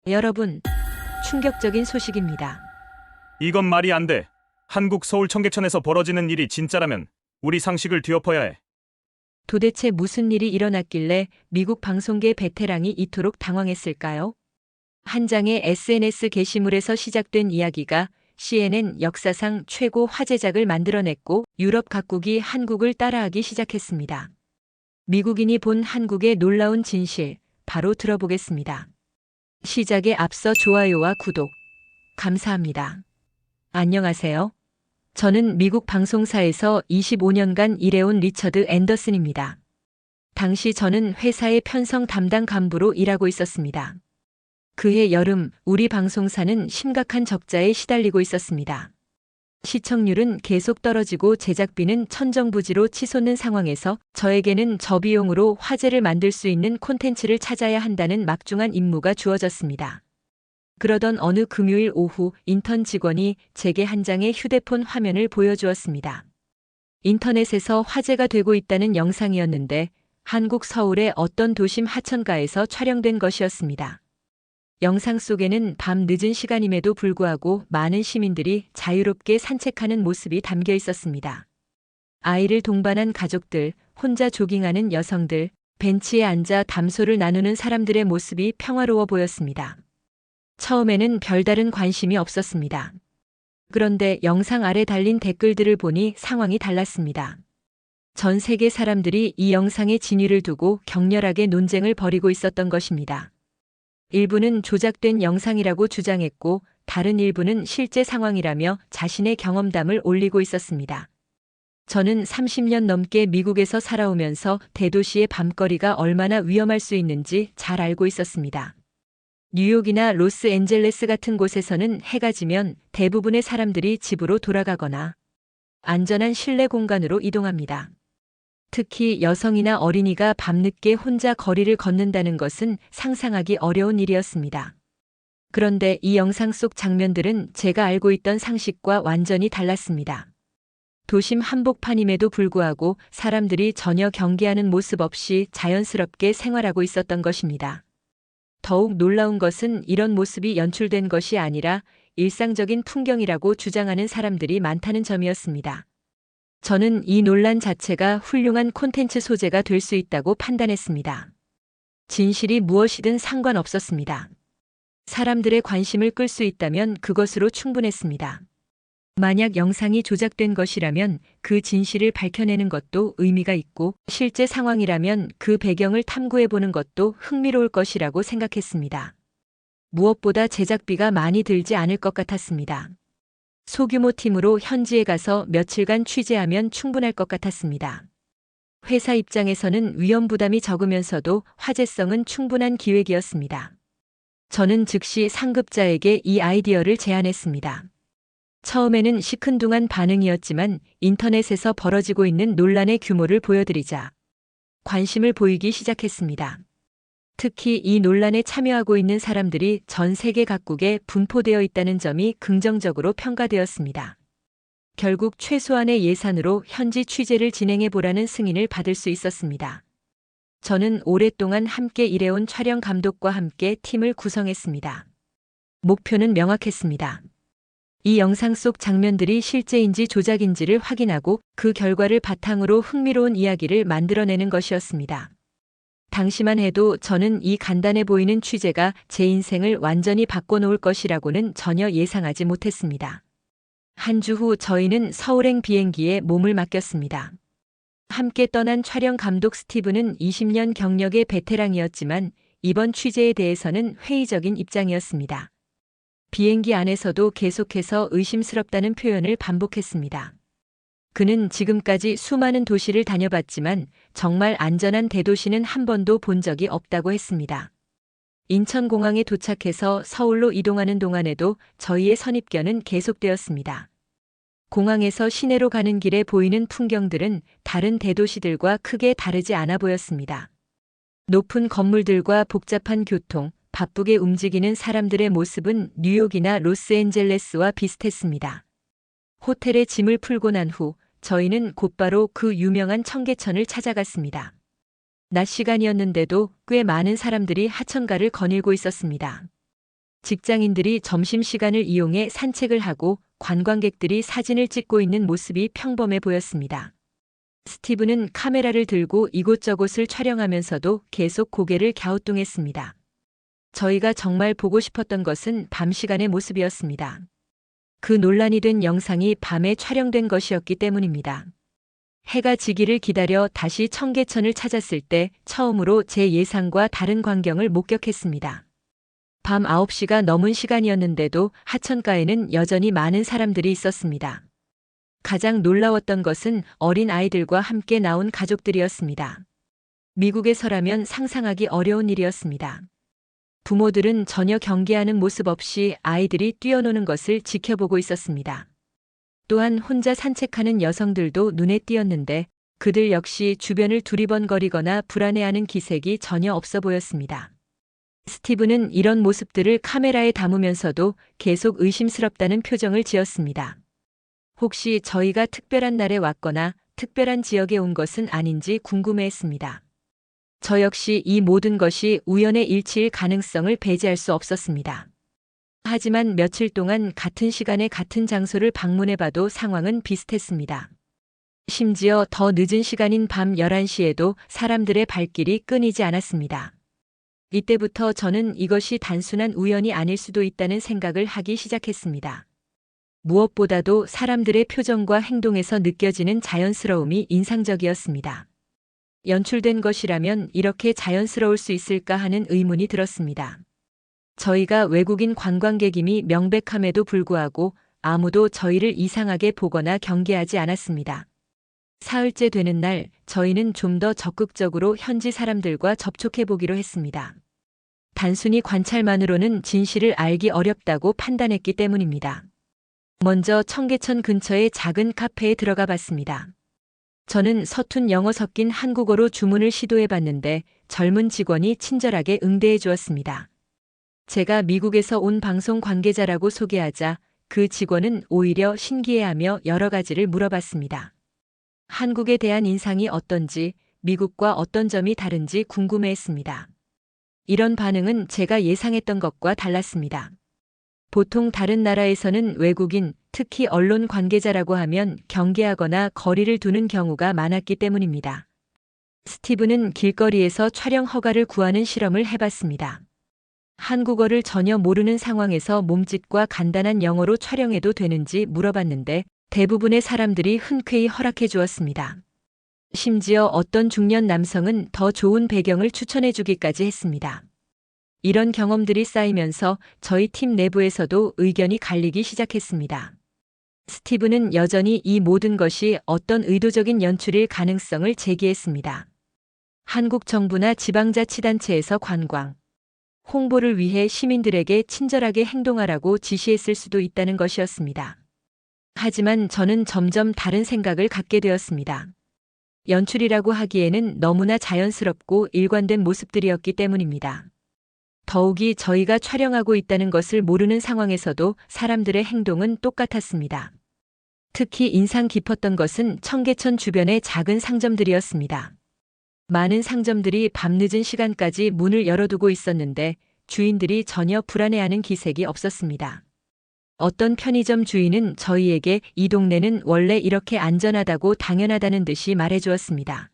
여러분, 충격적인 소식입니다. 이건 말이 안 돼. 한국 서울 청계천에서 벌어지는 일이 진짜라면 우리 상식을 뒤엎어야 해. 도대체 무슨 일이 일어났길래 미국 방송계 베테랑이 이토록 당황했을까요? 한 장의 SNS 게시물에서 시작된 이야기가 CNN 역사상 최고 화제작을 만들어냈고 유럽 각국이 한국을 따라하기 시작했습니다. 미국인이 본 한국의 놀라운 진실, 바로 들어보겠습니다. 시작에 앞서 좋아요와 구독, 감사합니다. 안녕하세요. 저는 미국 방송사에서 25년간 일해온 리처드 앤더슨입니다. 당시 저는 회사의 편성 담당 간부로 일하고 있었습니다. 그해 여름, 우리 방송사는 심각한 적자에 시달리고 있었습니다. 시청률은 계속 떨어지고 제작비는 천정부지로 치솟는 상황에서 저에게는 저비용으로 화제를 만들 수 있는 콘텐츠를 찾아야 한다는 막중한 임무가 주어졌습니다. 그러던 어느 금요일 오후 인턴 직원이 제게 한 장의 휴대폰 화면을 보여주었습니다. 인터넷에서 화제가 되고 있다는 영상이었는데 한국 서울의 어떤 도심 하천가에서 촬영된 것이었습니다. 영상 속에는 밤 늦은 시간임에도 불구하고 많은 시민들이 자유롭게 산책하는 모습이 담겨 있었습니다. 아이를 동반한 가족들, 혼자 조깅하는 여성들, 벤치에 앉아 담소를 나누는 사람들의 모습이 평화로워 보였습니다. 처음에는 별다른 관심이 없었습니다. 그런데 영상 아래 달린 댓글들을 보니 상황이 달랐습니다. 전 세계 사람들이 이 영상의 진위를 두고 격렬하게 논쟁을 벌이고 있었던 것입니다. 일부는 조작된 영상이라고 주장했고 다른 일부는 실제 상황이라며 자신의 경험담을 올리고 있었습니다. 저는 30년 넘게 미국에서 살아오면서 대도시의 밤거리가 얼마나 위험할 수 있는지 잘 알고 있었습니다. 뉴욕이나 로스앤젤레스 같은 곳에서는 해가 지면 대부분의 사람들이 집으로 돌아가거나 안전한 실내 공간으로 이동합니다. 특히 여성이나 어린이가 밤늦게 혼자 거리를 걷는다는 것은 상상하기 어려운 일이었습니다. 그런데 이 영상 속 장면들은 제가 알고 있던 상식과 완전히 달랐습니다. 도심 한복판임에도 불구하고 사람들이 전혀 경계하는 모습 없이 자연스럽게 생활하고 있었던 것입니다. 더욱 놀라운 것은 이런 모습이 연출된 것이 아니라 일상적인 풍경이라고 주장하는 사람들이 많다는 점이었습니다. 저는 이 논란 자체가 훌륭한 콘텐츠 소재가 될 수 있다고 판단했습니다. 진실이 무엇이든 상관없었습니다. 사람들의 관심을 끌 수 있다면 그것으로 충분했습니다. 만약 영상이 조작된 것이라면 그 진실을 밝혀내는 것도 의미가 있고 실제 상황이라면 그 배경을 탐구해보는 것도 흥미로울 것이라고 생각했습니다. 무엇보다 제작비가 많이 들지 않을 것 같았습니다. 소규모 팀으로 현지에 가서 며칠간 취재하면 충분할 것 같았습니다. 회사 입장에서는 위험 부담이 적으면서도 화제성은 충분한 기획이었습니다. 저는 즉시 상급자에게 이 아이디어를 제안했습니다. 처음에는 시큰둥한 반응이었지만 인터넷에서 벌어지고 있는 논란의 규모를 보여드리자 관심을 보이기 시작했습니다. 특히 이 논란에 참여하고 있는 사람들이 전 세계 각국에 분포되어 있다는 점이 긍정적으로 평가되었습니다. 결국 최소한의 예산으로 현지 취재를 진행해 보라는 승인을 받을 수 있었습니다. 저는 오랫동안 함께 일해온 촬영 감독과 함께 팀을 구성했습니다. 목표는 명확했습니다. 이 영상 속 장면들이 실제인지 조작인지를 확인하고 그 결과를 바탕으로 흥미로운 이야기를 만들어내는 것이었습니다. 당시만 해도 저는 이 간단해 보이는 취재가 제 인생을 완전히 바꿔놓을 것이라고는 전혀 예상하지 못했습니다. 한 주 후 저희는 서울행 비행기에 몸을 맡겼습니다. 함께 떠난 촬영 감독 스티브는 20년 경력의 베테랑이었지만 이번 취재에 대해서는 회의적인 입장이었습니다. 비행기 안에서도 계속해서 의심스럽다는 표현을 반복했습니다. 그는 지금까지 수많은 도시를 다녀봤지만 정말 안전한 대도시는 한 번도 본 적이 없다고 했습니다. 인천공항에 도착해서 서울로 이동하는 동안에도 저희의 선입견은 계속되었습니다. 공항에서 시내로 가는 길에 보이는 풍경들은 다른 대도시들과 크게 다르지 않아 보였습니다. 높은 건물들과 복잡한 교통, 바쁘게 움직이는 사람들의 모습은 뉴욕이나 로스앤젤레스와 비슷했습니다. 호텔에 짐을 풀고 난 후 저희는 곧바로 그 유명한 청계천을 찾아갔습니다. 낮 시간이었는데도 꽤 많은 사람들이 하천가를 거닐고 있었습니다. 직장인들이 점심시간을 이용해 산책을 하고 관광객들이 사진을 찍고 있는 모습이 평범해 보였습니다. 스티브는 카메라를 들고 이곳저곳을 촬영하면서도 계속 고개를 갸우뚱했습니다. 저희가 정말 보고 싶었던 것은 밤 시간의 모습이었습니다. 그 논란이 된 영상이 밤에 촬영된 것이었기 때문입니다. 해가 지기를 기다려 다시 청계천을 찾았을 때 처음으로 제 예상과 다른 광경을 목격했습니다. 밤 9시가 넘은 시간이었는데도 하천가에는 여전히 많은 사람들이 있었습니다. 가장 놀라웠던 것은 어린 아이들과 함께 나온 가족들이었습니다. 미국에서라면 상상하기 어려운 일이었습니다. 부모들은 전혀 경계하는 모습 없이 아이들이 뛰어노는 것을 지켜보고 있었습니다. 또한 혼자 산책하는 여성들도 눈에 띄었는데 그들 역시 주변을 두리번거리거나 불안해하는 기색이 전혀 없어 보였습니다. 스티브는 이런 모습들을 카메라에 담으면서도 계속 의심스럽다는 표정을 지었습니다. 혹시 저희가 특별한 날에 왔거나 특별한 지역에 온 것은 아닌지 궁금해했습니다. 저 역시 이 모든 것이 우연의 일치일 가능성을 배제할 수 없었습니다. 하지만 며칠 동안 같은 시간에 같은 장소를 방문해봐도 상황은 비슷했습니다. 심지어 더 늦은 시간인 밤 11시에도 사람들의 발길이 끊이지 않았습니다. 이때부터 저는 이것이 단순한 우연이 아닐 수도 있다는 생각을 하기 시작했습니다. 무엇보다도 사람들의 표정과 행동에서 느껴지는 자연스러움이 인상적이었습니다. 연출된 것이라면 이렇게 자연스러울 수 있을까 하는 의문이 들었습니다. 저희가 외국인 관광객임이 명백함에도 불구하고 아무도 저희를 이상하게 보거나 경계하지 않았습니다. 사흘째 되는 날, 저희는 좀 더 적극적으로 현지 사람들과 접촉해 보기로 했습니다. 단순히 관찰만으로는 진실을 알기 어렵다고 판단했기 때문입니다. 먼저 청계천 근처의 작은 카페에 들어가 봤습니다. 저는 서툰 영어 섞인 한국어로 주문을 시도해 봤는데 젊은 직원이 친절하게 응대해 주었습니다. 제가 미국에서 온 방송 관계자라고 소개하자 그 직원은 오히려 신기해하며 여러 가지를 물어봤습니다. 한국에 대한 인상이 어떤지, 미국과 어떤 점이 다른지 궁금해했습니다. 이런 반응은 제가 예상했던 것과 달랐습니다. 보통 다른 나라에서는 외국인, 특히 언론 관계자라고 하면 경계하거나 거리를 두는 경우가 많았기 때문입니다. 스티브는 길거리에서 촬영 허가를 구하는 실험을 해봤습니다. 한국어를 전혀 모르는 상황에서 몸짓과 간단한 영어로 촬영해도 되는지 물어봤는데 대부분의 사람들이 흔쾌히 허락해 주었습니다. 심지어 어떤 중년 남성은 더 좋은 배경을 추천해 주기까지 했습니다. 이런 경험들이 쌓이면서 저희 팀 내부에서도 의견이 갈리기 시작했습니다. 스티브는 여전히 이 모든 것이 어떤 의도적인 연출일 가능성을 제기했습니다. 한국 정부나 지방자치단체에서 관광, 홍보를 위해 시민들에게 친절하게 행동하라고 지시했을 수도 있다는 것이었습니다. 하지만 저는 점점 다른 생각을 갖게 되었습니다. 연출이라고 하기에는 너무나 자연스럽고 일관된 모습들이었기 때문입니다. 더욱이 저희가 촬영하고 있다는 것을 모르는 상황에서도 사람들의 행동은 똑같았습니다. 특히 인상 깊었던 것은 청계천 주변의 작은 상점들이었습니다. 많은 상점들이 밤늦은 시간까지 문을 열어두고 있었는데 주인들이 전혀 불안해하는 기색이 없었습니다. 어떤 편의점 주인은 저희에게 이 동네는 원래 이렇게 안전하다고 당연하다는 듯이 말해주었습니다.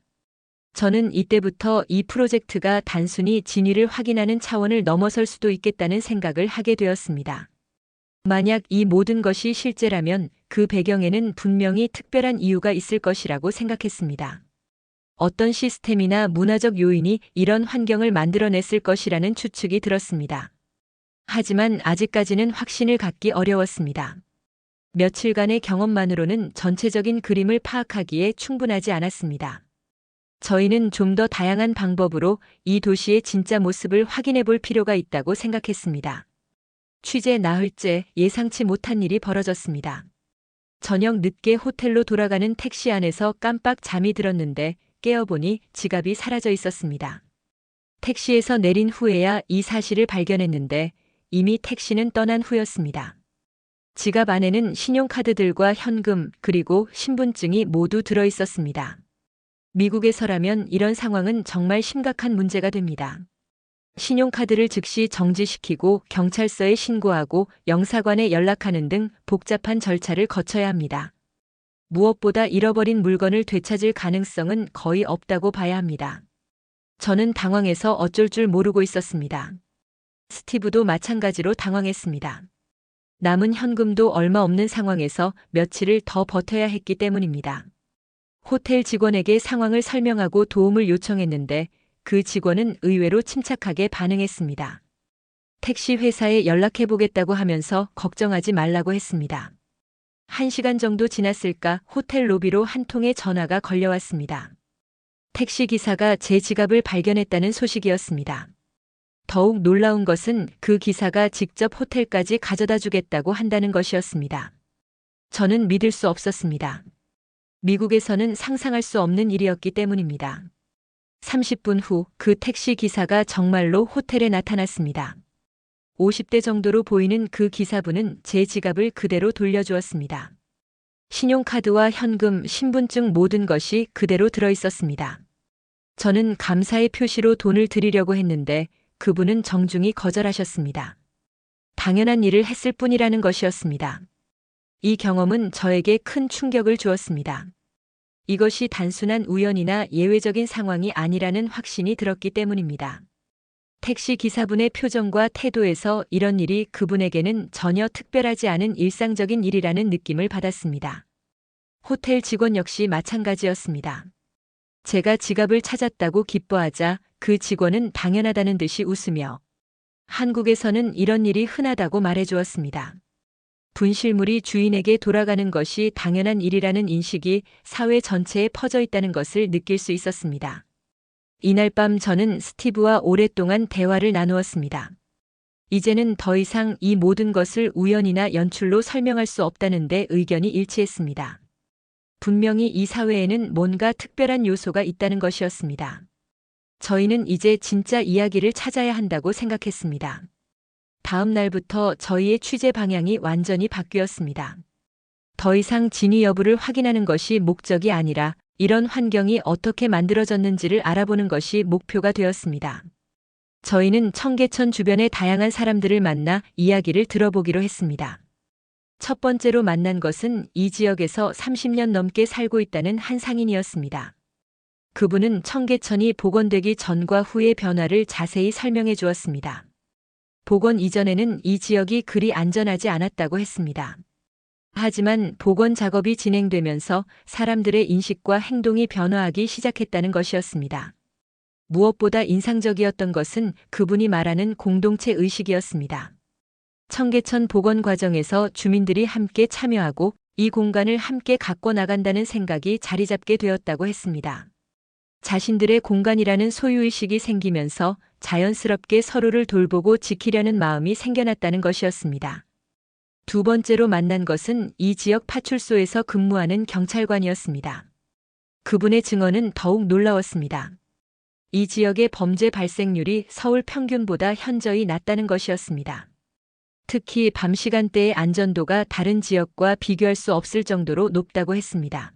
저는 이때부터 이 프로젝트가 단순히 진위를 확인하는 차원을 넘어설 수도 있겠다는 생각을 하게 되었습니다. 만약 이 모든 것이 실제라면 그 배경에는 분명히 특별한 이유가 있을 것이라고 생각했습니다. 어떤 시스템이나 문화적 요인이 이런 환경을 만들어냈을 것이라는 추측이 들었습니다. 하지만 아직까지는 확신을 갖기 어려웠습니다. 며칠간의 경험만으로는 전체적인 그림을 파악하기에 충분하지 않았습니다. 저희는 좀 더 다양한 방법으로 이 도시의 진짜 모습을 확인해 볼 필요가 있다고 생각했습니다. 취재 나흘째 예상치 못한 일이 벌어졌습니다. 저녁 늦게 호텔로 돌아가는 택시 안에서 깜빡 잠이 들었는데 깨어보니 지갑이 사라져 있었습니다. 택시에서 내린 후에야 이 사실을 발견했는데 이미 택시는 떠난 후였습니다. 지갑 안에는 신용카드들과 현금 그리고 신분증이 모두 들어 있었습니다. 미국에서라면 이런 상황은 정말 심각한 문제가 됩니다. 신용카드를 즉시 정지시키고 경찰서에 신고하고 영사관에 연락하는 등 복잡한 절차를 거쳐야 합니다. 무엇보다 잃어버린 물건을 되찾을 가능성은 거의 없다고 봐야 합니다. 저는 당황해서 어쩔 줄 모르고 있었습니다. 스티브도 마찬가지로 당황했습니다. 남은 현금도 얼마 없는 상황에서 며칠을 더 버텨야 했기 때문입니다. 호텔 직원에게 상황을 설명하고 도움을 요청했는데 그 직원은 의외로 침착하게 반응했습니다. 택시 회사에 연락해보겠다고 하면서 걱정하지 말라고 했습니다. 1시간 정도 지났을까 호텔 로비로 한 통의 전화가 걸려왔습니다. 택시 기사가 제 지갑을 발견했다는 소식이었습니다. 더욱 놀라운 것은 그 기사가 직접 호텔까지 가져다 주겠다고 한다는 것이었습니다. 저는 믿을 수 없었습니다. 미국에서는 상상할 수 없는 일이었기 때문입니다. 30분 후 그 택시 기사가 정말로 호텔에 나타났습니다. 50대 정도로 보이는 그 기사분은 제 지갑을 그대로 돌려주었습니다. 신용카드와 현금, 신분증 모든 것이 그대로 들어 있었습니다. 저는 감사의 표시로 돈을 드리려고 했는데 그분은 정중히 거절하셨습니다. 당연한 일을 했을 뿐이라는 것이었습니다. 이 경험은 저에게 큰 충격을 주었습니다. 이것이 단순한 우연이나 예외적인 상황이 아니라는 확신이 들었기 때문입니다. 택시 기사분의 표정과 태도에서 이런 일이 그분에게는 전혀 특별하지 않은 일상적인 일이라는 느낌을 받았습니다. 호텔 직원 역시 마찬가지였습니다. 제가 지갑을 찾았다고 기뻐하자 그 직원은 당연하다는 듯이 웃으며 한국에서는 이런 일이 흔하다고 말해주었습니다. 분실물이 주인에게 돌아가는 것이 당연한 일이라는 인식이 사회 전체에 퍼져 있다는 것을 느낄 수 있었습니다. 이날 밤 저는 스티브와 오랫동안 대화를 나누었습니다. 이제는 더 이상 이 모든 것을 우연이나 연출로 설명할 수 없다는 데 의견이 일치했습니다. 분명히 이 사회에는 뭔가 특별한 요소가 있다는 것이었습니다. 저희는 이제 진짜 이야기를 찾아야 한다고 생각했습니다. 다음 날부터 저희의 취재 방향이 완전히 바뀌었습니다. 더 이상 진위 여부를 확인하는 것이 목적이 아니라 이런 환경이 어떻게 만들어졌는지를 알아보는 것이 목표가 되었습니다. 저희는 청계천 주변의 다양한 사람들을 만나 이야기를 들어보기로 했습니다. 첫 번째로 만난 것은 이 지역에서 30년 넘게 살고 있다는 한 상인이었습니다. 그분은 청계천이 복원되기 전과 후의 변화를 자세히 설명해 주었습니다. 복원 이전에는 이 지역이 그리 안전하지 않았다고 했습니다. 하지만 복원 작업이 진행되면서 사람들의 인식과 행동이 변화하기 시작했다는 것이었습니다. 무엇보다 인상적이었던 것은 그분이 말하는 공동체 의식이었습니다. 청계천 복원 과정에서 주민들이 함께 참여하고 이 공간을 함께 가꿔 나간다는 생각이 자리 잡게 되었다고 했습니다. 자신들의 공간이라는 소유의식이 생기면서 자연스럽게 서로를 돌보고 지키려는 마음이 생겨났다는 것이었습니다. 두 번째로 만난 것은 이 지역 파출소에서 근무하는 경찰관이었습니다. 그분의 증언은 더욱 놀라웠습니다. 이 지역의 범죄 발생률이 서울 평균보다 현저히 낮다는 것이었습니다. 특히 밤 시간대의 안전도가 다른 지역과 비교할 수 없을 정도로 높다고 했습니다.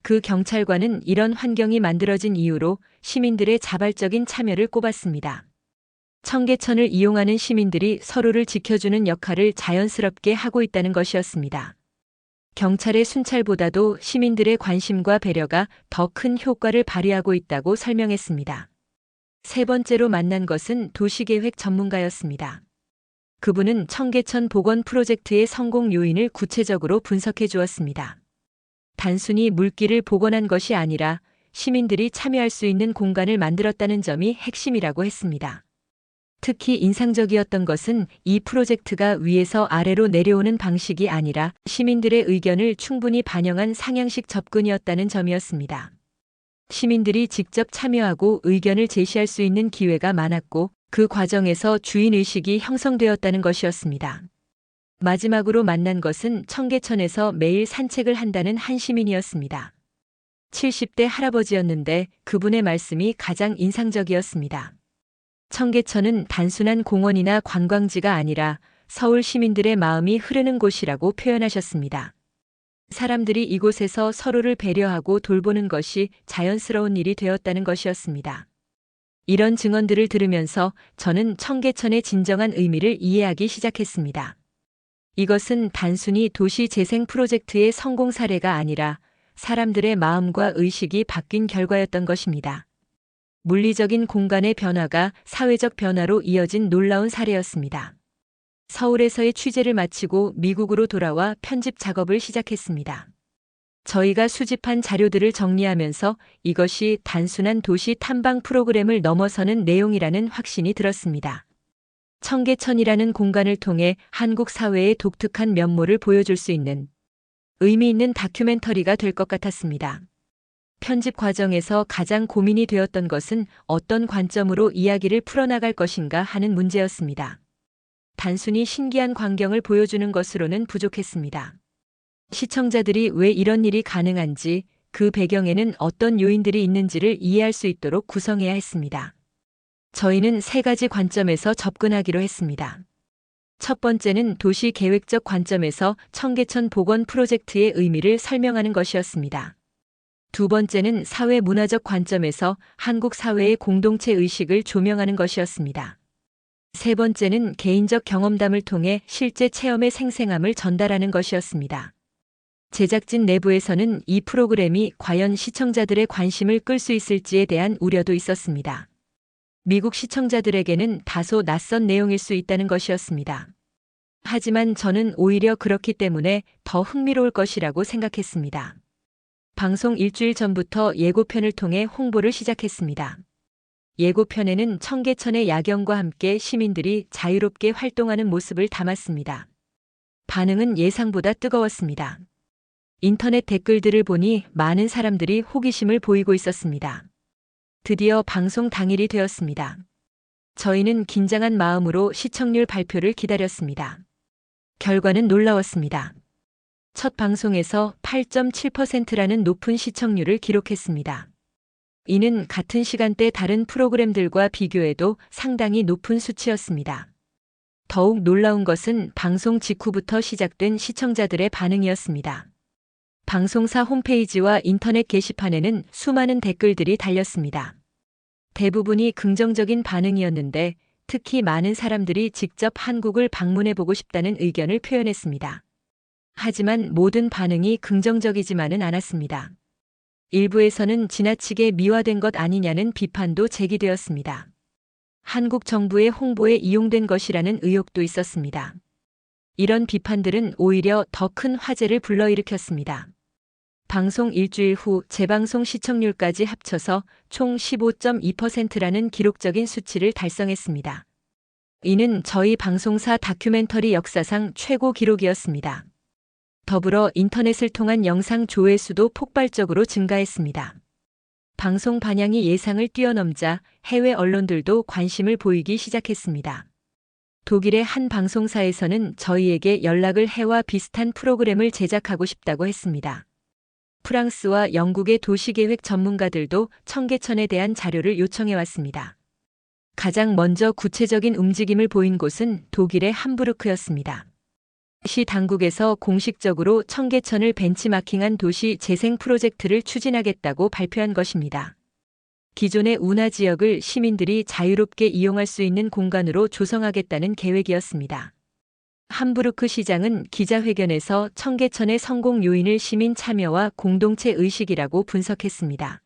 그 경찰관은 이런 환경이 만들어진 이유로 시민들의 자발적인 참여를 꼽았습니다. 청계천을 이용하는 시민들이 서로를 지켜주는 역할을 자연스럽게 하고 있다는 것이었습니다. 경찰의 순찰보다도 시민들의 관심과 배려가 더 큰 효과를 발휘하고 있다고 설명했습니다. 세 번째로 만난 것은 도시계획 전문가였습니다. 그분은 청계천 복원 프로젝트의 성공 요인을 구체적으로 분석해 주었습니다. 단순히 물길을 복원한 것이 아니라 시민들이 참여할 수 있는 공간을 만들었다는 점이 핵심이라고 했습니다. 특히 인상적이었던 것은 이 프로젝트가 위에서 아래로 내려오는 방식이 아니라 시민들의 의견을 충분히 반영한 상향식 접근이었다는 점이었습니다. 시민들이 직접 참여하고 의견을 제시할 수 있는 기회가 많았고 그 과정에서 주인의식이 형성되었다는 것이었습니다. 마지막으로 만난 것은 청계천에서 매일 산책을 한다는 한 시민이었습니다. 70대 할아버지였는데 그분의 말씀이 가장 인상적이었습니다. 청계천은 단순한 공원이나 관광지가 아니라 서울 시민들의 마음이 흐르는 곳이라고 표현하셨습니다. 사람들이 이곳에서 서로를 배려하고 돌보는 것이 자연스러운 일이 되었다는 것이었습니다. 이런 증언들을 들으면서 저는 청계천의 진정한 의미를 이해하기 시작했습니다. 이것은 단순히 도시 재생 프로젝트의 성공 사례가 아니라 사람들의 마음과 의식이 바뀐 결과였던 것입니다. 물리적인 공간의 변화가 사회적 변화로 이어진 놀라운 사례였습니다. 서울에서의 취재를 마치고 미국으로 돌아와 편집 작업을 시작했습니다. 저희가 수집한 자료들을 정리하면서 이것이 단순한 도시 탐방 프로그램을 넘어서는 내용이라는 확신이 들었습니다. 청계천이라는 공간을 통해 한국 사회의 독특한 면모를 보여줄 수 있는 의미 있는 다큐멘터리가 될 것 같았습니다. 편집 과정에서 가장 고민이 되었던 것은 어떤 관점으로 이야기를 풀어나갈 것인가 하는 문제였습니다. 단순히 신기한 광경을 보여주는 것으로는 부족했습니다. 시청자들이 왜 이런 일이 가능한지, 그 배경에는 어떤 요인들이 있는지를 이해할 수 있도록 구성해야 했습니다. 저희는 3가지 관점에서 접근하기로 했습니다. 첫 번째는 도시 계획적 관점에서 청계천 복원 프로젝트의 의미를 설명하는 것이었습니다. 두 번째는 사회 문화적 관점에서 한국 사회의 공동체 의식을 조명하는 것이었습니다. 세 번째는 개인적 경험담을 통해 실제 체험의 생생함을 전달하는 것이었습니다. 제작진 내부에서는 이 프로그램이 과연 시청자들의 관심을 끌 수 있을지에 대한 우려도 있었습니다. 미국 시청자들에게는 다소 낯선 내용일 수 있다는 것이었습니다. 하지만 저는 오히려 그렇기 때문에 더 흥미로울 것이라고 생각했습니다. 방송 일주일 전부터 예고편을 통해 홍보를 시작했습니다. 예고편에는 청계천의 야경과 함께 시민들이 자유롭게 활동하는 모습을 담았습니다. 반응은 예상보다 뜨거웠습니다. 인터넷 댓글들을 보니 많은 사람들이 호기심을 보이고 있었습니다. 드디어 방송 당일이 되었습니다. 저희는 긴장한 마음으로 시청률 발표를 기다렸습니다. 결과는 놀라웠습니다. 첫 방송에서 8.7%라는 높은 시청률을 기록했습니다. 이는 같은 시간대 다른 프로그램들과 비교해도 상당히 높은 수치였습니다. 더욱 놀라운 것은 방송 직후부터 시작된 시청자들의 반응이었습니다. 방송사 홈페이지와 인터넷 게시판에는 수많은 댓글들이 달렸습니다. 대부분이 긍정적인 반응이었는데 특히 많은 사람들이 직접 한국을 방문해보고 싶다는 의견을 표현했습니다. 하지만 모든 반응이 긍정적이지만은 않았습니다. 일부에서는 지나치게 미화된 것 아니냐는 비판도 제기되었습니다. 한국 정부의 홍보에 이용된 것이라는 의혹도 있었습니다. 이런 비판들은 오히려 더 큰 화제를 불러일으켰습니다. 방송 일주일 후 재방송 시청률까지 합쳐서 총 15.2%라는 기록적인 수치를 달성했습니다. 이는 저희 방송사 다큐멘터리 역사상 최고 기록이었습니다. 더불어 인터넷을 통한 영상 조회수도 폭발적으로 증가했습니다. 방송 반향이 예상을 뛰어넘자 해외 언론들도 관심을 보이기 시작했습니다. 독일의 한 방송사에서는 저희에게 연락을 해와 비슷한 프로그램을 제작하고 싶다고 했습니다. 프랑스와 영국의 도시계획 전문가들도 청계천에 대한 자료를 요청해 왔습니다. 가장 먼저 구체적인 움직임을 보인 곳은 독일의 함부르크였습니다. 시 당국에서 공식적으로 청계천을 벤치마킹한 도시 재생 프로젝트를 추진하겠다고 발표한 것입니다. 기존의 운하 지역을 시민들이 자유롭게 이용할 수 있는 공간으로 조성하겠다는 계획이었습니다. 함부르크 시장은 기자회견에서 청계천의 성공 요인을 시민 참여와 공동체 의식이라고 분석했습니다.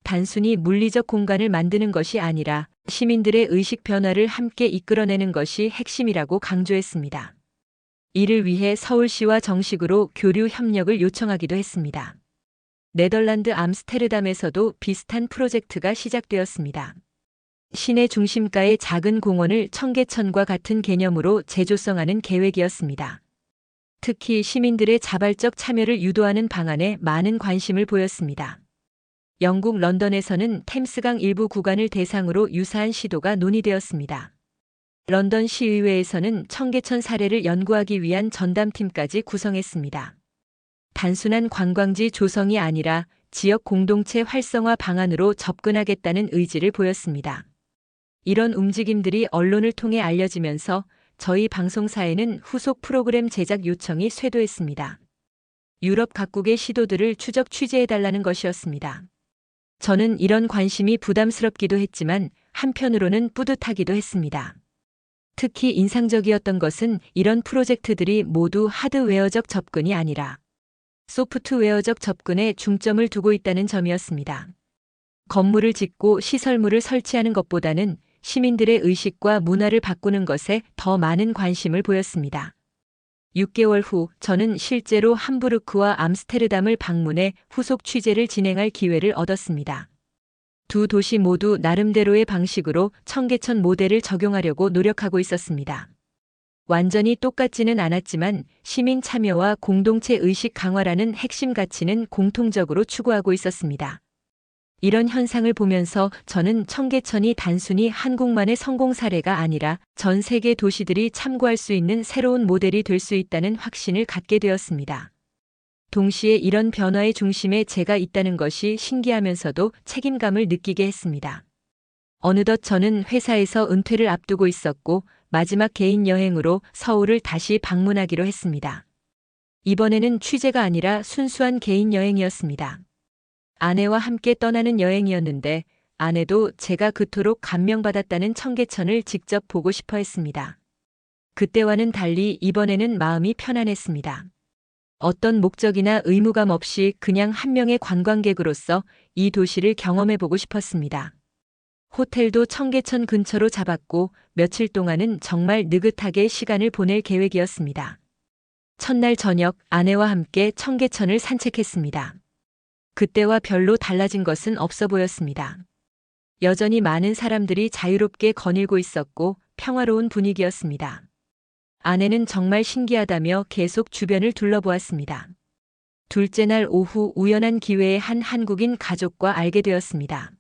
단순히 물리적 공간을 만드는 것이 아니라 시민들의 의식 변화를 함께 이끌어내는 것이 핵심이라고 강조했습니다. 이를 위해 서울시와 정식으로 교류 협력을 요청하기도 했습니다. 네덜란드 암스테르담에서도 비슷한 프로젝트가 시작되었습니다. 시내 중심가의 작은 공원을 청계천과 같은 개념으로 재조성하는 계획이었습니다. 특히 시민들의 자발적 참여를 유도하는 방안에 많은 관심을 보였습니다. 영국 런던에서는 템스강 일부 구간을 대상으로 유사한 시도가 논의되었습니다. 런던 시의회에서는 청계천 사례를 연구하기 위한 전담팀까지 구성했습니다. 단순한 관광지 조성이 아니라 지역 공동체 활성화 방안으로 접근하겠다는 의지를 보였습니다. 이런 움직임들이 언론을 통해 알려지면서 저희 방송사에는 후속 프로그램 제작 요청이 쇄도했습니다. 유럽 각국의 시도들을 추적 취재해달라는 것이었습니다. 저는 이런 관심이 부담스럽기도 했지만 한편으로는 뿌듯하기도 했습니다. 특히 인상적이었던 것은 이런 프로젝트들이 모두 하드웨어적 접근이 아니라 소프트웨어적 접근에 중점을 두고 있다는 점이었습니다. 건물을 짓고 시설물을 설치하는 것보다는 시민들의 의식과 문화를 바꾸는 것에 더 많은 관심을 보였습니다. 6개월 후 저는 실제로 함부르크와 암스테르담을 방문해 후속 취재를 진행할 기회를 얻었습니다. 두 도시 모두 나름대로의 방식으로 청계천 모델을 적용하려고 노력하고 있었습니다. 완전히 똑같지는 않았지만 시민 참여와 공동체 의식 강화라는 핵심 가치는 공통적으로 추구하고 있었습니다. 이런 현상을 보면서 저는 청계천이 단순히 한국만의 성공 사례가 아니라 전 세계 도시들이 참고할 수 있는 새로운 모델이 될 수 있다는 확신을 갖게 되었습니다. 동시에 이런 변화의 중심에 제가 있다는 것이 신기하면서도 책임감을 느끼게 했습니다. 어느덧 저는 회사에서 은퇴를 앞두고 있었고 마지막 개인 여행으로 서울을 다시 방문하기로 했습니다. 이번에는 취재가 아니라 순수한 개인 여행이었습니다. 아내와 함께 떠나는 여행이었는데 아내도 제가 그토록 감명받았다는 청계천을 직접 보고 싶어 했습니다. 그때와는 달리 이번에는 마음이 편안했습니다. 어떤 목적이나 의무감 없이 그냥 한 명의 관광객으로서 이 도시를 경험해보고 싶었습니다. 호텔도 청계천 근처로 잡았고 며칠 동안은 정말 느긋하게 시간을 보낼 계획이었습니다. 첫날 저녁 아내와 함께 청계천을 산책했습니다. 그때와 별로 달라진 것은 없어 보였습니다. 여전히 많은 사람들이 자유롭게 거닐고 있었고 평화로운 분위기였습니다. 아내는 정말 신기하다며 계속 주변을 둘러보았습니다. 둘째 날 오후 우연한 기회에 한 한국인 가족과 알게 되었습니다.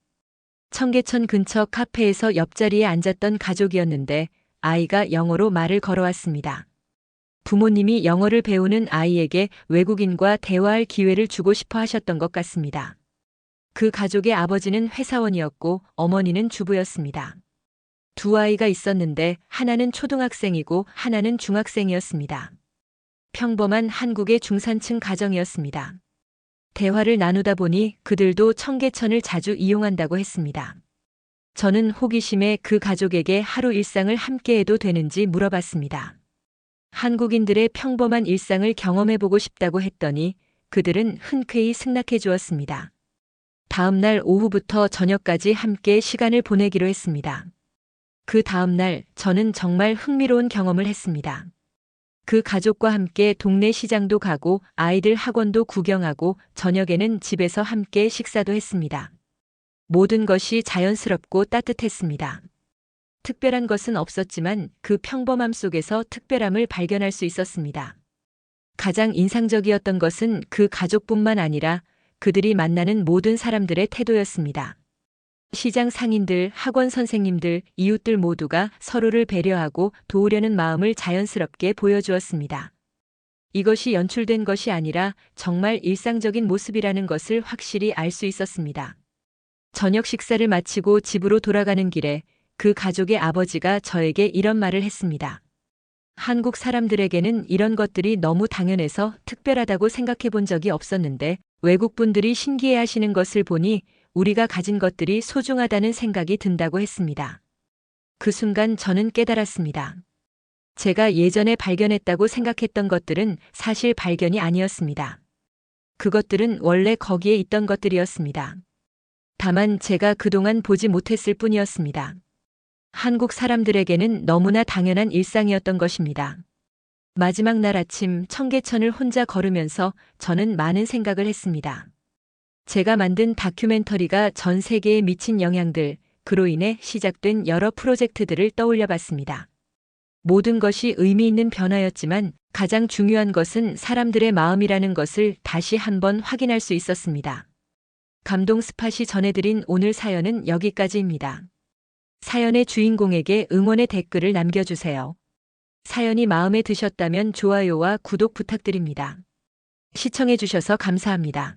청계천 근처 카페에서 옆자리에 앉았던 가족이었는데 아이가 영어로 말을 걸어왔습니다. 부모님이 영어를 배우는 아이에게 외국인과 대화할 기회를 주고 싶어 하셨던 것 같습니다. 그 가족의 아버지는 회사원이었고 어머니는 주부였습니다. 두 아이가 있었는데 하나는 초등학생이고 하나는 중학생이었습니다. 평범한 한국의 중산층 가정이었습니다. 대화를 나누다 보니 그들도 청계천을 자주 이용한다고 했습니다. 저는 호기심에 그 가족에게 하루 일상을 함께해도 되는지 물어봤습니다. 한국인들의 평범한 일상을 경험해보고 싶다고 했더니 그들은 흔쾌히 승낙해 주었습니다. 다음 날 오후부터 저녁까지 함께 시간을 보내기로 했습니다. 그 다음 날 저는 정말 흥미로운 경험을 했습니다. 그 가족과 함께 동네 시장도 가고 아이들 학원도 구경하고 저녁에는 집에서 함께 식사도 했습니다. 모든 것이 자연스럽고 따뜻했습니다. 특별한 것은 없었지만 그 평범함 속에서 특별함을 발견할 수 있었습니다. 가장 인상적이었던 것은 그 가족뿐만 아니라 그들이 만나는 모든 사람들의 태도였습니다. 시장 상인들, 학원 선생님들, 이웃들 모두가 서로를 배려하고 도우려는 마음을 자연스럽게 보여주었습니다. 이것이 연출된 것이 아니라 정말 일상적인 모습이라는 것을 확실히 알 수 있었습니다. 저녁 식사를 마치고 집으로 돌아가는 길에 그 가족의 아버지가 저에게 이런 말을 했습니다. 한국 사람들에게는 이런 것들이 너무 당연해서 특별하다고 생각해 본 적이 없었는데 외국 분들이 신기해 하시는 것을 보니 우리가 가진 것들이 소중하다는 생각이 든다고 했습니다. 그 순간 저는 깨달았습니다. 제가 예전에 발견했다고 생각했던 것들은 사실 발견이 아니었습니다. 그것들은 원래 거기에 있던 것들이었습니다. 다만 제가 그동안 보지 못했을 뿐이었습니다. 한국 사람들에게는 너무나 당연한 일상이었던 것입니다. 마지막 날 아침 청계천을 혼자 걸으면서 저는 많은 생각을 했습니다. 제가 만든 다큐멘터리가 전 세계에 미친 영향들, 그로 인해 시작된 여러 프로젝트들을 떠올려 봤습니다. 모든 것이 의미 있는 변화였지만 가장 중요한 것은 사람들의 마음이라는 것을 다시 한번 확인할 수 있었습니다. 감동 스팟이 전해드린 오늘 사연은 여기까지입니다. 사연의 주인공에게 응원의 댓글을 남겨주세요. 사연이 마음에 드셨다면 좋아요와 구독 부탁드립니다. 시청해주셔서 감사합니다.